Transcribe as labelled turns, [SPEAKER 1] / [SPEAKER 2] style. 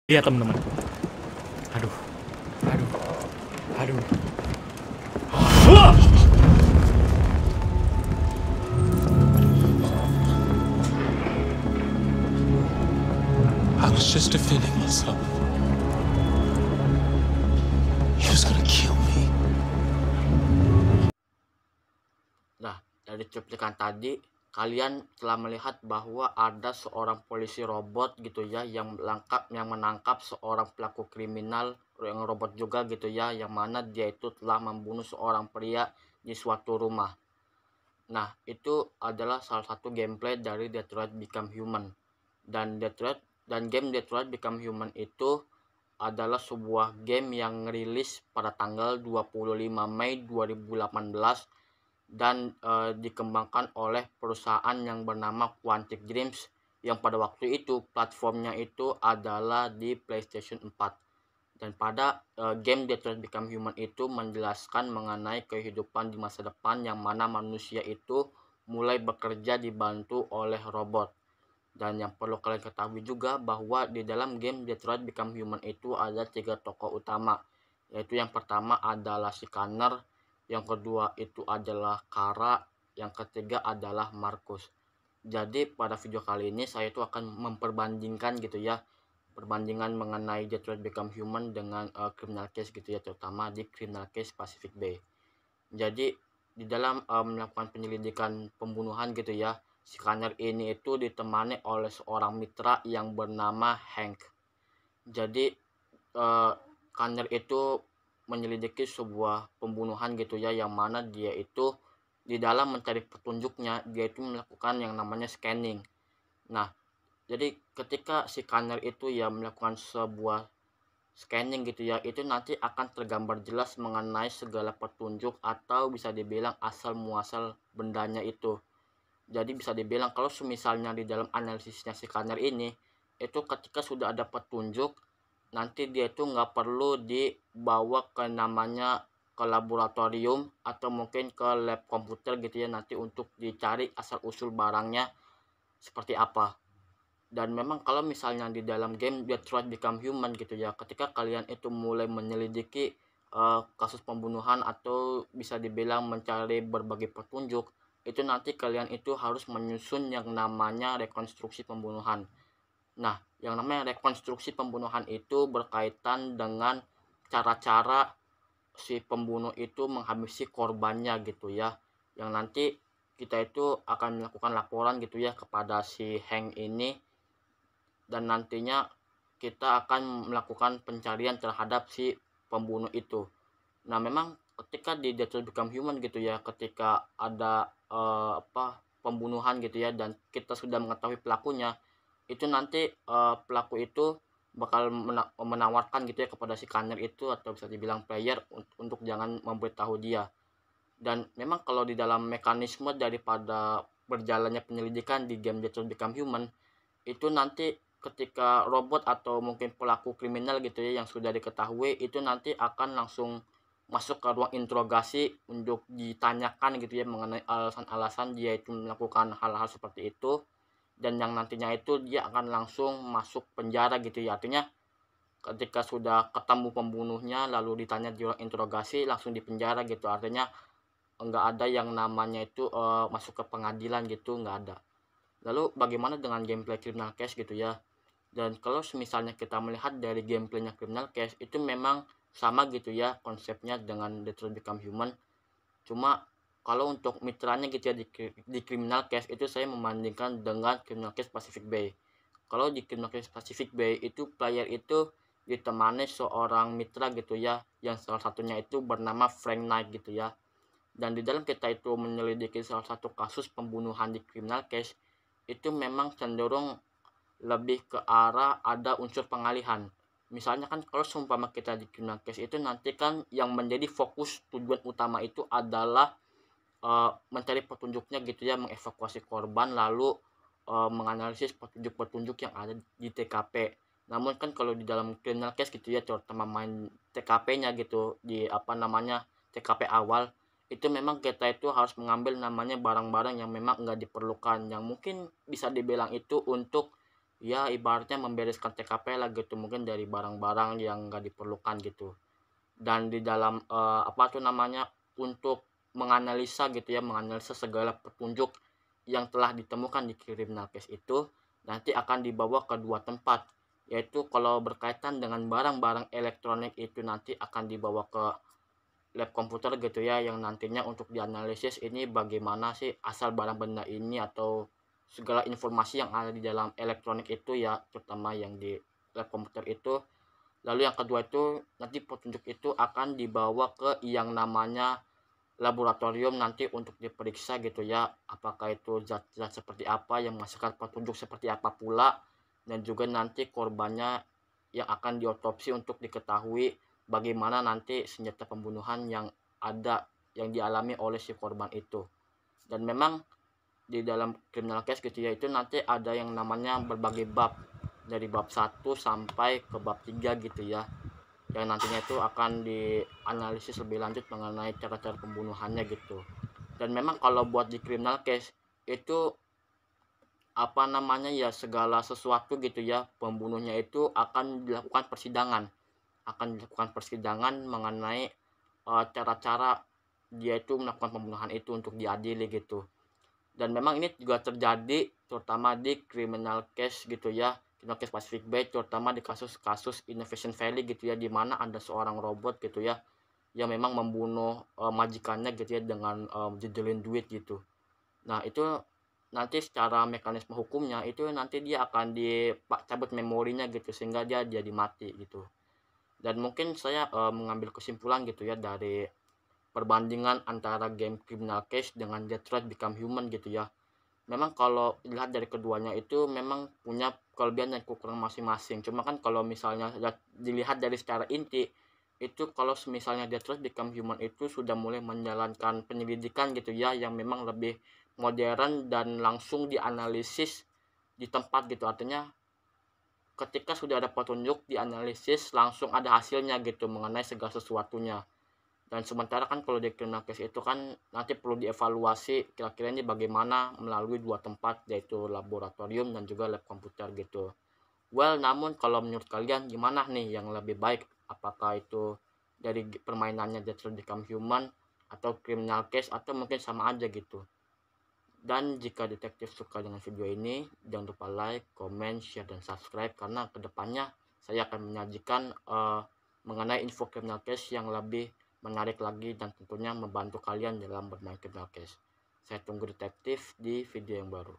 [SPEAKER 1] Iya teman-teman. Aduh, aduh, aduh. Wah!
[SPEAKER 2] I was just defending myself. He was gonna kill me.
[SPEAKER 3] Nah, dari cuplikan tadi kalian telah melihat bahwa ada seorang polisi robot gitu ya yang menangkap seorang pelaku kriminal yang robot juga gitu ya, yang mana dia itu telah membunuh seorang pria di suatu rumah. Nah, itu adalah salah satu gameplay dari Detroit Become Human. Dan game Detroit Become Human itu adalah sebuah game yang rilis pada tanggal 25 Mei 2018 dan dikembangkan oleh perusahaan yang bernama Quantic Dreams, yang pada waktu itu platformnya itu adalah di PlayStation 4. Dan pada game Detroit Become Human itu menjelaskan mengenai kehidupan di masa depan yang mana manusia itu mulai bekerja dibantu oleh robot. Dan yang perlu kalian ketahui juga bahwa di dalam game Detroit Become Human itu ada 3 tokoh utama, yaitu yang pertama adalah si Connor, yang kedua itu adalah Kara, yang ketiga adalah Marcus. Jadi pada video kali ini saya itu akan memperbandingkan gitu ya, perbandingan mengenai Detroit Become Human dengan Criminal Case gitu ya, terutama di Criminal Case Pacific Bay. Jadi di dalam melakukan penyelidikan pembunuhan gitu ya, si Connor ini itu ditemani oleh seorang mitra yang bernama Hank. Jadi Connor itu menyelidiki sebuah pembunuhan gitu ya, yang mana dia itu di dalam mencari petunjuknya dia itu melakukan yang namanya scanning. Nah, jadi ketika si Connor itu ya melakukan sebuah scanning gitu ya, itu nanti akan tergambar jelas mengenai segala petunjuk atau bisa dibilang asal muasal bendanya itu. Jadi bisa dibilang kalau misalnya di dalam analisisnya si Kanner ini, itu ketika sudah ada petunjuk, nanti dia itu nggak perlu dibawa ke namanya ke laboratorium atau mungkin ke lab komputer gitu ya, nanti untuk dicari asal usul barangnya seperti apa. Dan memang kalau misalnya di dalam game Detroit Become Human gitu ya, ketika kalian itu mulai menyelidiki kasus pembunuhan atau bisa dibilang mencari berbagai petunjuk, itu nanti kalian itu harus menyusun yang namanya rekonstruksi pembunuhan. Nah, yang namanya rekonstruksi pembunuhan itu berkaitan dengan cara-cara si pembunuh itu menghabisi korbannya gitu ya, yang nanti kita itu akan melakukan laporan gitu ya kepada si Hank ini, dan nantinya kita akan melakukan pencarian terhadap si pembunuh itu. Nah, memang ketika di Detroit Become Human gitu ya, ketika ada pembunuhan gitu ya dan kita sudah mengetahui pelakunya, itu nanti pelaku itu bakal menawarkan gitu ya kepada si Connor itu atau bisa dibilang player untuk jangan memberitahu dia. Dan memang kalau di dalam mekanisme daripada berjalannya penyelidikan di game Detroit Become Human, itu nanti ketika robot atau mungkin pelaku kriminal gitu ya yang sudah diketahui itu nanti akan langsung masuk ke ruang interogasi untuk ditanyakan gitu ya mengenai alasan-alasan dia itu melakukan hal-hal seperti itu, dan yang nantinya itu dia akan langsung masuk penjara gitu ya. Artinya ketika sudah ketemu pembunuhnya lalu ditanya di ruang interogasi langsung di penjara gitu, artinya enggak ada yang namanya itu masuk ke pengadilan gitu, enggak ada. Lalu bagaimana dengan gameplay Criminal Case gitu ya? Dan kalau misalnya kita melihat dari gameplaynya Criminal Case itu memang sama gitu ya konsepnya dengan Detroit Become Human. Cuma kalau untuk mitranya gitu ya di Criminal Case itu saya membandingkan dengan Criminal Case Pacific Bay. Kalau di Criminal Case Pacific Bay itu player itu ditemani seorang mitra gitu ya, yang salah satunya itu bernama Frank Knight gitu ya. Dan di dalam kita itu menyelidiki salah satu kasus pembunuhan di Criminal Case, itu memang cenderung lebih ke arah ada unsur pengalihan. Misalnya kan kalau seumpama kita di Criminal Case itu nanti kan yang menjadi fokus tujuan utama itu adalah mencari petunjuknya gitu ya, mengevakuasi korban lalu menganalisis petunjuk-petunjuk yang ada di TKP. Namun kan kalau di dalam Criminal Case gitu ya, terutama main TKP-nya gitu di TKP awal, itu memang kita itu harus mengambil namanya barang-barang yang memang enggak diperlukan, yang mungkin bisa dibilang itu untuk ya ibaratnya membereskan TKP lah gitu, mungkin dari barang-barang yang nggak diperlukan gitu. Dan di dalam apa tuh namanya, untuk menganalisa gitu ya, menganalisa segala petunjuk yang telah ditemukan di criminal case itu nanti akan dibawa ke dua tempat, yaitu kalau berkaitan dengan barang-barang elektronik itu nanti akan dibawa ke lab komputer gitu ya, yang nantinya untuk dianalisis ini bagaimana sih asal barang benda ini atau segala informasi yang ada di dalam elektronik itu ya, terutama yang di lab komputer itu. Lalu yang kedua itu nanti petunjuk itu akan dibawa ke yang namanya laboratorium nanti untuk diperiksa gitu ya, apakah itu zat-zat seperti apa yang menghasilkan petunjuk seperti apa pula, dan juga nanti korbannya yang akan diotopsi untuk diketahui bagaimana nanti senjata pembunuhan yang ada yang dialami oleh si korban itu. Dan memang di dalam criminal case gitu ya, itu nanti ada yang namanya berbagai bab, dari bab 1 sampai ke bab 3 gitu ya, yang nantinya itu akan dianalisis lebih lanjut mengenai cara-cara pembunuhannya gitu. Dan memang kalau buat di criminal case itu apa namanya ya, segala sesuatu gitu ya, pembunuhnya itu akan dilakukan persidangan mengenai cara-cara dia itu melakukan pembunuhan itu untuk diadili gitu. Dan memang ini juga terjadi terutama di criminal case gitu ya, criminal case Pacific Bay, terutama di kasus-kasus Innovation Valley gitu ya, di mana ada seorang robot gitu ya yang memang membunuh majikannya gitu ya dengan jejelin duit gitu. Nah itu nanti secara mekanisme hukumnya itu nanti dia akan dicabut memorinya gitu, sehingga dia jadi mati gitu. Dan mungkin saya mengambil kesimpulan gitu ya dari perbandingan antara game Criminal Case dengan Detroit Become Human gitu ya. Memang kalau dilihat dari keduanya itu memang punya kelebihan dan kekurangan masing-masing. Cuma kan kalau misalnya dilihat dari secara inti, itu kalau misalnya Detroit Become Human itu sudah mulai menjalankan penyelidikan gitu ya, yang memang lebih modern dan langsung dianalisis di tempat gitu. Artinya ketika sudah ada petunjuk dianalisis langsung ada hasilnya gitu mengenai segala sesuatunya. Dan sementara kan kalau di criminal case itu kan nanti perlu dievaluasi kira-kira ini bagaimana melalui dua tempat, yaitu laboratorium dan juga lab komputer gitu. Well, namun kalau menurut kalian gimana nih yang lebih baik, apakah itu dari permainannya Detroit Become Human atau criminal case, atau mungkin sama aja gitu. Dan jika detektif suka dengan video ini, jangan lupa like, comment, share, dan subscribe, karena kedepannya saya akan menyajikan mengenai info criminal case yang lebih menarik lagi dan tentunya membantu kalian dalam bermain criminal case. Saya tunggu detektif di video yang baru.